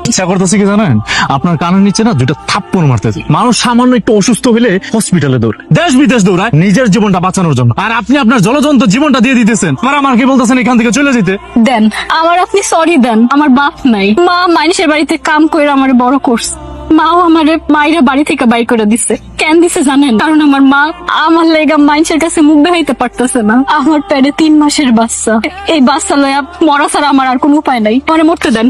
ইচ্ছা করতেছে কি জানেন, আপনার কানের নিচে না দুইটা থাপ্পড় মারতেছে। মানুষ সামান্য একটু অসুস্থ হলে হসপিটালে দৌড়ায়, দেশ বিদেশ দৌড়ায় নিজের জীবনটা বাঁচানোর জন্য, আর আপনি আপনার জলজন্ত জীবনটা দিয়ে দিতেছেন। আমার কি বলতেছেন এখান থেকে চলে যেতে? দেন আমার আপনি সরি দেন, আমার বাপ নাই, মা মানুষের বাড়িতে কাম করে আমার বড় করছে, মাও আমারে মাইরা বাড়ি থেকে বাই করে দিছে। কেন দিছে জানেন? কারণ আমার মা আমার লেগা মানুষের কাছে মুখ দেখাইতে পারতেছে না। আমার পেটে 3 মাসের বাচ্চা, এই বাচ্চা লয়া মরা ছাড়া আমার আর কোনো উপায় নাই, আমারে মরতে দেন।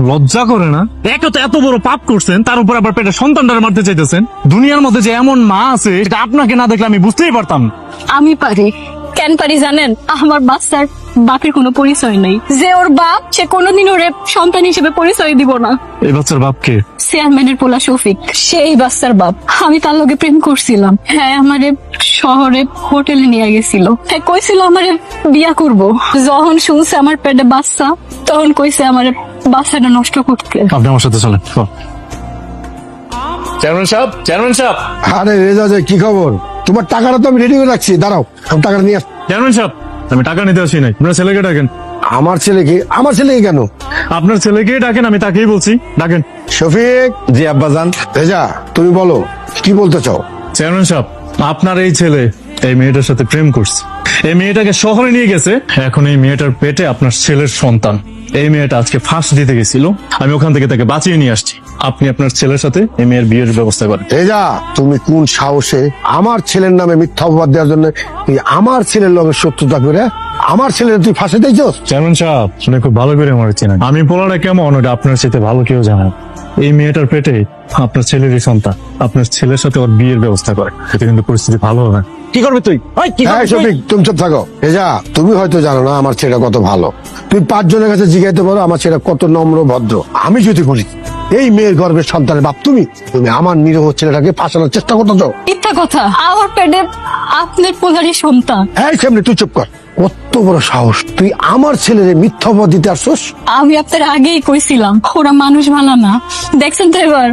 লজ্জা করে না? একে তো এত বড় পাপ করছেন, তার উপর আবার পেটে সন্তানটারে মারতে চাইতেছেন। দুনিয়ার মধ্যে যে এমন মা আছে সেটা আপনাকে না দেখলে আমি বুঝতেই পারতাম না। আমি পারি। কেন পারি জানেন? আমার বাচ্চার বাপের কোনো পরিচয় নেই, যে ওর বাপ সে কোনোদিন ওরে সন্তান হিসেবে পরিচয় দিব না। এই বাচ্চার বাপকে? চেয়ারম্যানের পোলা শফিক, সেই বাচ্চার বাপ। আমি তার লগে প্রেম করছিলাম, হ্যাঁ আমারে শহরে হোটেলে নিয়ে গেছিল, হ্যাঁ কইছিল আমারে বিয়া করব। যখন শুনছে আমার পেটে বাচ্চা, তখন কইছে আমারে বাচ্চাটা নষ্ট করতে। আপনি আমার সাথে চলেন। চেয়ারম্যান সাহেব, চেয়ারম্যান সাহেব। আরে রেজা যে কি খবর? তোমার টাকাটা তো আমি রেডি করে রাখছি, দাঁড়াও আমি টাকাটা নিয়ে আসছি। চেয়ারম্যান সাহেব, আমি টাকা নিতে আসি নাই, আপনার ছেলেকে ডাকেন। আমার ছেলেকে? আমার ছেলেকে কেন? আপনার ছেলেকে ডাকেন, আমি তাকেই বলছি, ডাকেন। শফিক। জি আব্বাজান। রেজা তুমি বলো কি বলতে চাও? চেয়ারম্যান সাহেব, আপনার এই ছেলে এই মেয়েটার সাথে প্রেম করছে, এই মেয়েটাকে শহরে নিয়ে গেছে, এখন এই মেয়েটার পেটে আপনার ছেলের সন্তান। এই মেয়েটা আজকে ফাঁস দিতে গেছিল, আমি ওখান থেকে তাকে বাঁচিয়ে নিয়ে আসছি। আপনি আপনার ছেলের সাথে এই মেয়ের বিয়ের ব্যবস্থা করেন। রেজা তুমি কোন সাহসে আমার ছেলের নামে মিথ্যা অপবাদ দেওয়ার জন্য তুই আমার ছেলের লগে শত্রুতা করে আমার ছেলের তুই ফাঁসে দিয়েছস? চেয়ারম্যান সাহেব, শুনে খুব ভালো করে আমার চেনেন, আমি পোলাটা কেমন ওটা আপনার সাথে ভালো কেউ জানেন। এই মেয়েটার পেটে আপনার ছেলেরই সন্তান, আপনার ছেলের সাথে ওর বিয়ের ব্যবস্থা করে, এতে কিন্তু পরিস্থিতি ভালো হবে না। কি করবে তুই? হ্যাঁ শফিক তুমি চুপ থাকো। রেজা তুমি হয়তো জানো না আমার ছেলেটা কত ভালো, তুমি 5 জনের কাছে জিজ্ঞাসা পারো আমার ছেলেটা কত নম্র ভদ্র। আমি যদি বলি এই মেয়ের গর্ভের সন্তানের বাপ তুমি, তুমি আমার নিরীহ ছেলেটাকে ফাঁসানোর চেষ্টা করতেছো। মিথ্যা কথা, আমার পেটে আপনার পোলারই সন্তান। এই সামনে তুই চুপ কর। কত বড় সাহস, তুই আমার ছেলের মিথ্যা অপবাদ দিতে আসছস? আমি আপনার আগেই কইছিলাম ওরা মানুষ ভালো না, দেখছেন তো এবার